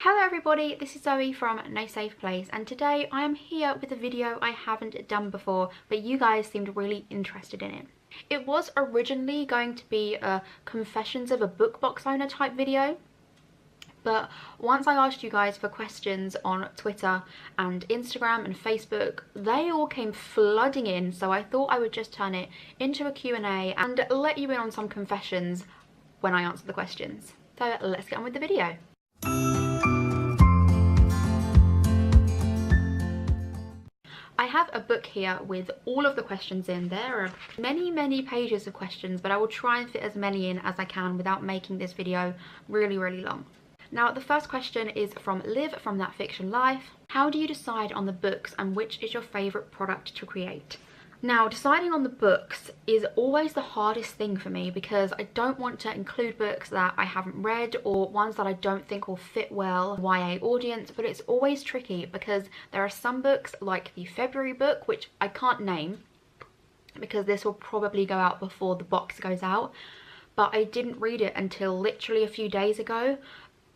Hello everybody, this is Zoe from No Safe Place, and today I am here with a video I haven't done before, but you guys seemed really interested in it. It was originally going to be a confessions of a book box owner type video, but once I asked you guys for questions on Twitter and Instagram and Facebook, they all came flooding in, so I thought I would just turn it into a Q&A and let you in on some confessions when I answer the questions. So let's get on with the video. I have a book here with all of the questions in. There are many pages of questions, but I will try and fit as many in as I can without making this video really long. Now, the first question is from Liv from That Fiction Life. How do you decide on the books and which is your favourite product to create? Now, deciding on the books is always the hardest thing for me because I don't want to include books that I haven't read or ones that I don't think will fit well YA audience, but it's always tricky because there are some books like the February book, which I can't name because this will probably go out before the box goes out, but I didn't read it until literally a few days ago,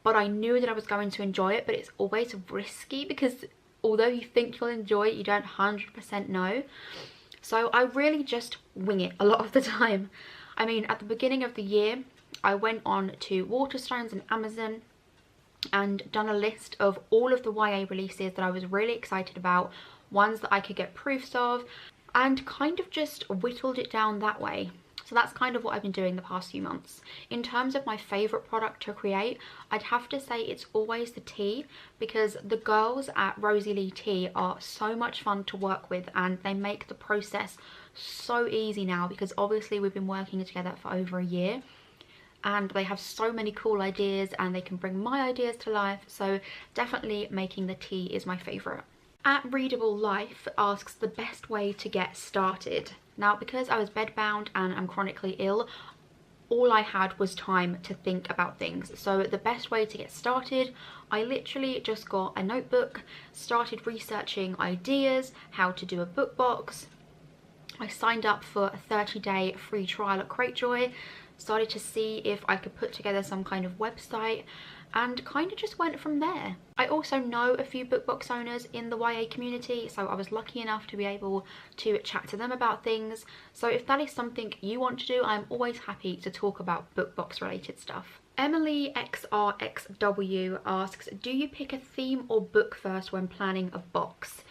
but I knew that I was going to enjoy it. But it's always risky because although you think you'll enjoy it, you don't 100% know. So I really just wing it a lot of the time. I mean, at the beginning of the year, I went on to Waterstones and Amazon and done a list of all of the YA releases that I was really excited about, ones that I could get proofs of, and kind of just whittled it down that way. So that's kind of what I've been doing the past few months. In terms of my favourite product to create, I'd have to say it's always the tea, because the girls at Rosie Lee Tea are so much fun to work with and they make the process so easy now because obviously we've been working together for over a year and they have so many cool ideas and they can bring my ideas to life. So definitely making the tea is my favourite. At Readable Life asks the best way to get started. Now, because I was bedbound and I'm chronically ill, all I had was time to think about things. So the best way to get started, I literally just got a notebook, started researching ideas, how to do a book box. I signed up for a 30-day free trial at Cratejoy, started to see if I could put together some kind of website, and kind of just went from there. I also know a few book box owners in the YA community, so I was lucky enough to be able to chat to them about things. So if that is something you want to do, I'm always happy to talk about book box related stuff. Emily XRXW asks, do you pick a theme or book first when planning a box?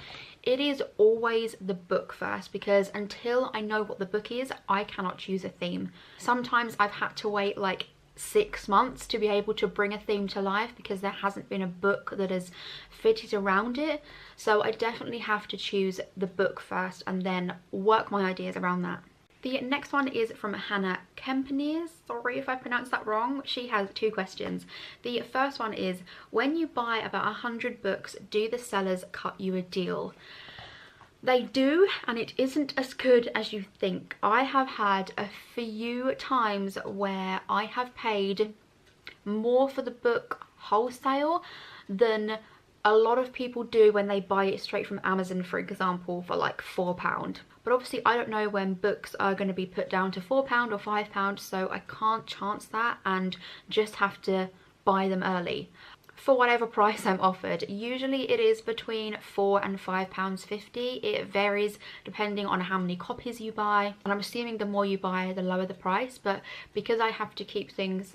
It is always the book first, because until I know what the book is, I cannot choose a theme. Sometimes I've had to wait like 6 months to be able to bring a theme to life because there hasn't been a book that has fitted around it. So I definitely have to choose the book first and then work my ideas around that. The next one is from Hannah Kempeneers. Sorry if I pronounced that wrong. She has 2 questions. The first one is, when you buy about 100 books, do the sellers cut you a deal? They do, and it isn't as good as you think. I have had a few times where I have paid more for the book wholesale than a lot of people do when they buy it straight from Amazon, for example, for like £4. But obviously I don't know when books are going to be put down to £4 or £5, so I can't chance that and just have to buy them early for whatever price I'm offered. Usually it is between £4 and £5.50. It varies depending on how many copies you buy, and I'm assuming the more you buy the lower the price, but because I have to keep things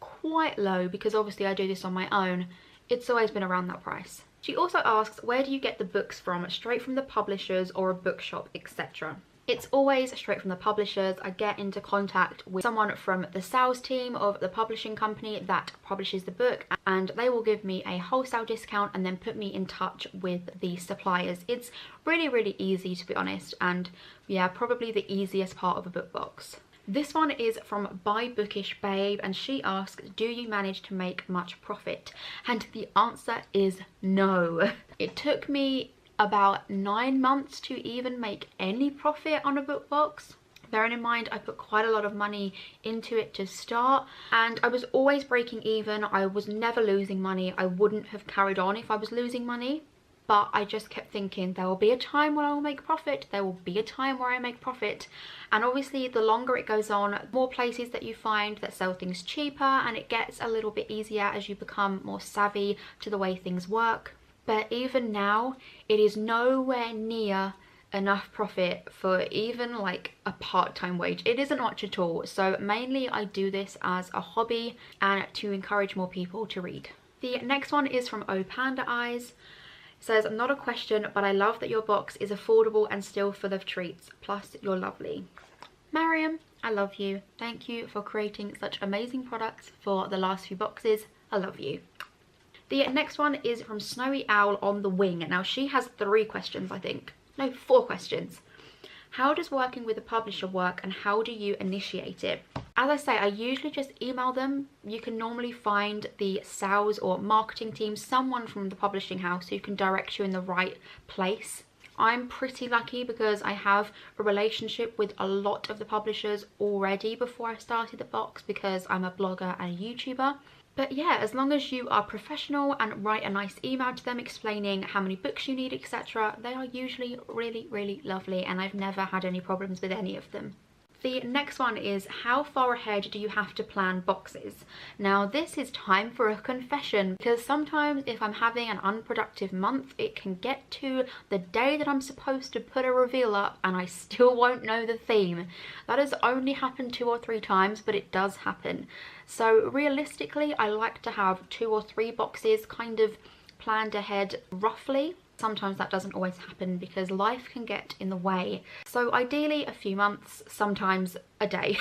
quite low because obviously I do this on my own, it's always been around that price. She also asks, where do you get the books from? Straight from the publishers or a bookshop, etc.? It's always straight from the publishers. I get into contact with someone from the sales team of the publishing company that publishes the book, and they will give me a wholesale discount and then put me in touch with the suppliers. It's really easy, to be honest, and yeah, probably the easiest part of a book box. This one is from Buy Bookish Babe, and she asks, do you manage to make much profit? And the answer is no. It took me about 9 months to even make any profit on a book box. Bearing in mind I put quite a lot of money into it to start, and I was always breaking even. I was never losing money. I wouldn't have carried on if I was losing money. but I just kept thinking there will be a time when I will make profit, there will be a time where I make profit. And obviously the longer it goes on, the more places that you find that sell things cheaper, and it gets a little bit easier as you become more savvy to the way things work. But even now, it is nowhere near enough profit for even like a part-time wage. It isn't much at all. So mainly I do this as a hobby and to encourage more people to read. The next one is from O Panda Eyes. It says, not a question, but I love that your box is affordable and still full of treats. Plus, you're lovely. Mariam, I love you. Thank you for creating such amazing products for the last few boxes. I love you. The next one is from Snowy Owl on the Wing. Now, she has 3 questions, I think. No, 4 questions. How does working with a publisher work, and how do you initiate it? As I say, I usually just email them. You can normally find the sales or marketing team, someone from the publishing house who can direct you in the right place. I'm pretty lucky because I have a relationship with a lot of the publishers already before I started the box, because I'm a blogger and a YouTuber. But yeah, as long as you are professional and write a nice email to them explaining how many books you need, etc., they are usually really, really lovely, and I've never had any problems with any of them. The next one is, how far ahead do you have to plan boxes? Now, this is time for a confession, because sometimes if I'm having an unproductive month, it can get to the day that I'm supposed to put a reveal up and I still won't know the theme. That has only happened 2 or 3 times, but it does happen. So realistically, I like to have 2 or 3 boxes kind of planned ahead roughly. Sometimes that doesn't always happen because life can get in the way. So ideally a few months, sometimes a day.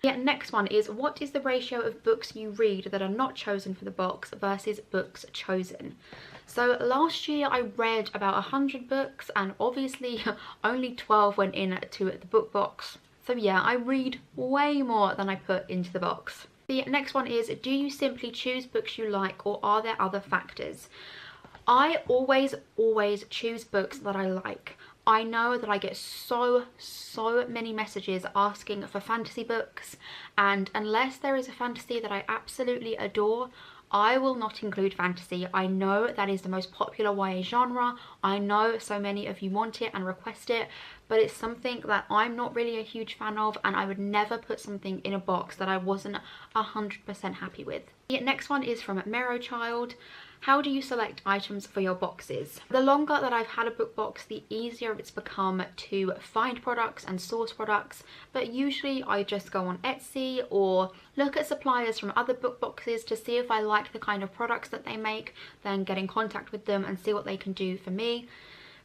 The next one is, what is the ratio of books you read that are not chosen for the box versus books chosen? So last year I read about 100 books, and obviously only 12 went in to the book box. So yeah, I read way more than I put into the box. The next one is, do you simply choose books you like, or are there other factors? I always choose books that I like. I know that I get so many messages asking for fantasy books, and unless there is a fantasy that I absolutely adore, I will not include fantasy. I know that is the most popular YA genre. I know so many of you want it and request it, but it's something that I'm not really a huge fan of, and I would never put something in a box that I wasn't 100% happy with. The next one is from Mero Child. How do you select items for your boxes? The longer that I've had a book box, the easier it's become to find products and source products, but usually I just go on Etsy or look at suppliers from other book boxes to see if I like the kind of products that they make, then get in contact with them and see what they can do for me.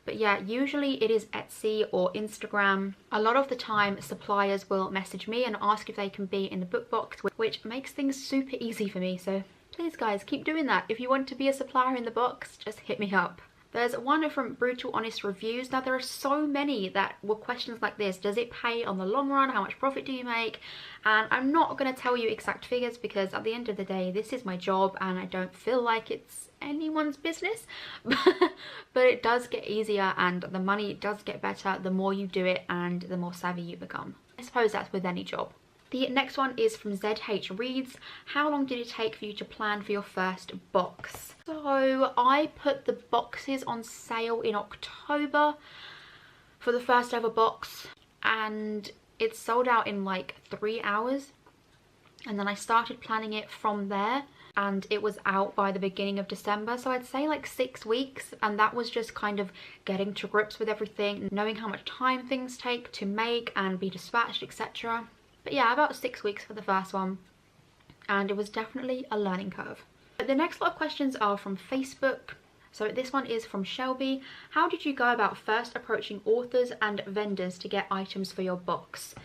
But yeah, usually it is Etsy or Instagram. A lot of the time suppliers will message me and ask if they can be in the book box, which makes things super easy for me. So please guys, keep doing that. If you want to be a supplier in the box, just hit me up. There's one from Brutal Honest Reviews. Now there are so many that were questions like this. Does it pay on the long run? How much profit do you make? And I'm not going to tell you exact figures because at the end of the day, this is my job and I don't feel like it's anyone's business. But it does get easier and the money does get better the more you do it and the more savvy you become. I suppose that's with any job. The next one is from ZH Reads. How long did it take for you to plan for your first box? So I put the boxes on sale in October for the first ever box, and it sold out in like 3 hours. And then I started planning it from there, and it was out by the beginning of December. So I'd say like 6 weeks, and that was just kind of getting to grips with everything, knowing how much time things take to make and be dispatched, etc. But yeah, about 6 weeks for the first one, and it was definitely a learning curve. But the next lot of questions are from Facebook. So this one is from Shelby. How did you go about first approaching authors and vendors to get items for your box?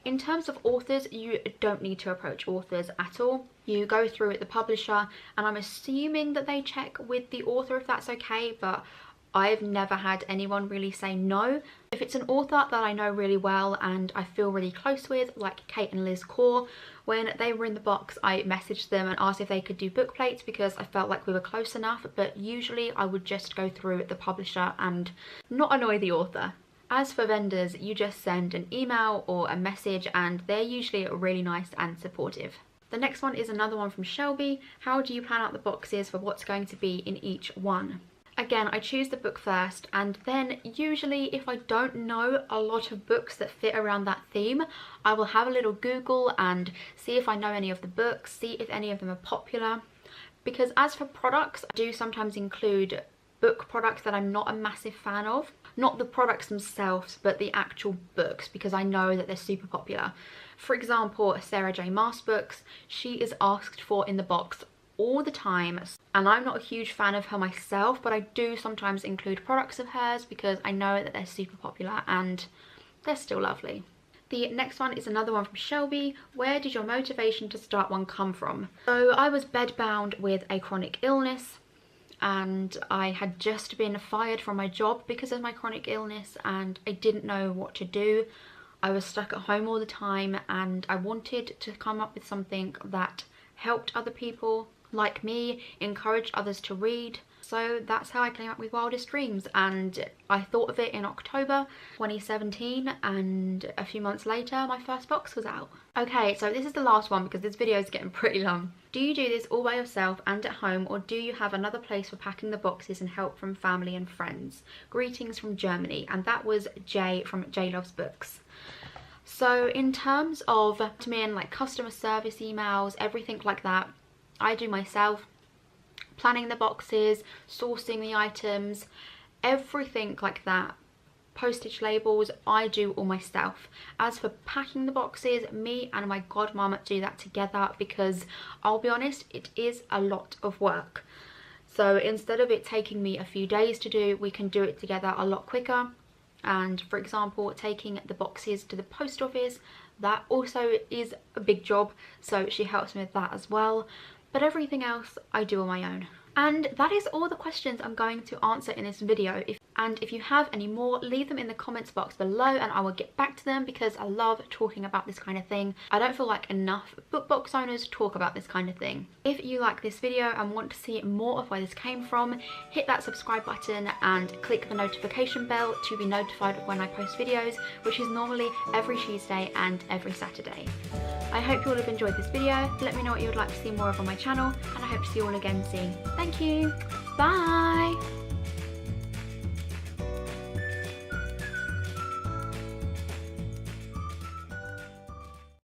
In terms of authors, you don't need to approach authors at all. You go through the publisher, and I'm assuming that they check with the author if that's okay, but I've never had anyone really say no. If it's an author that I know really well and I feel really close with, like Kate and Liz Core, when they were in the box I messaged them and asked if they could do book plates because I felt like we were close enough, but usually I would just go through the publisher and not annoy the author. As for vendors, you just send an email or a message and they're usually really nice and supportive. The next one is another one from Shelby. How do you plan out the boxes for what's going to be in each one? Again, I choose the book first, and then usually if I don't know a lot of books that fit around that theme, I will have a little Google and see if I know any of the books, see if any of them are popular. Because as for products, I do sometimes include book products that I'm not a massive fan of. Not the products themselves, but the actual books, because I know that they're super popular. For example, Sarah J Maas books, she is asked for in the box all the time, and I'm not a huge fan of her myself, but I do sometimes include products of hers because I know that they're super popular and they're still lovely. The next one is another one from Shelby. Where did your motivation to start one come from? So I was bedbound with a chronic illness, and I had just been fired from my job because of my chronic illness, and I didn't know what to do. I was stuck at home all the time, and I wanted to come up with something that helped other people like me, encouraged others to read. So that's how I came up with Wildest Dreams, and I thought of it in October 2017, and a few months later my first box was out. Okay, so this is the last one because this video is getting pretty long. Do you do this all by yourself and at home, or do you have another place for packing the boxes and help from family and friends? Greetings from Germany. And that was Jay from Jay Loves Books. So in terms of admin, like customer service emails, everything like that, I do myself. Planning the boxes, sourcing the items, everything like that. Postage labels, I do all myself. As for packing the boxes, me and my godmum do that together because I'll be honest, it is a lot of work. So instead of it taking me a few days to do, we can do it together a lot quicker. And for example, taking the boxes to the post office, that also is a big job, so she helps me with that as well. But everything else I do on my own. And that is all the questions I'm going to answer in this video. If you have any more, leave them in the comments box below and I will get back to them because I love talking about this kind of thing. I don't feel like enough book box owners talk about this kind of thing. If you like this video and want to see more of where this came from, hit that subscribe button and click the notification bell to be notified of when I post videos, which is normally every Tuesday and every Saturday. I hope you all have enjoyed this video. Let me know what you would like to see more of on my channel, and I hope to see you all again soon. Thank you. Bye.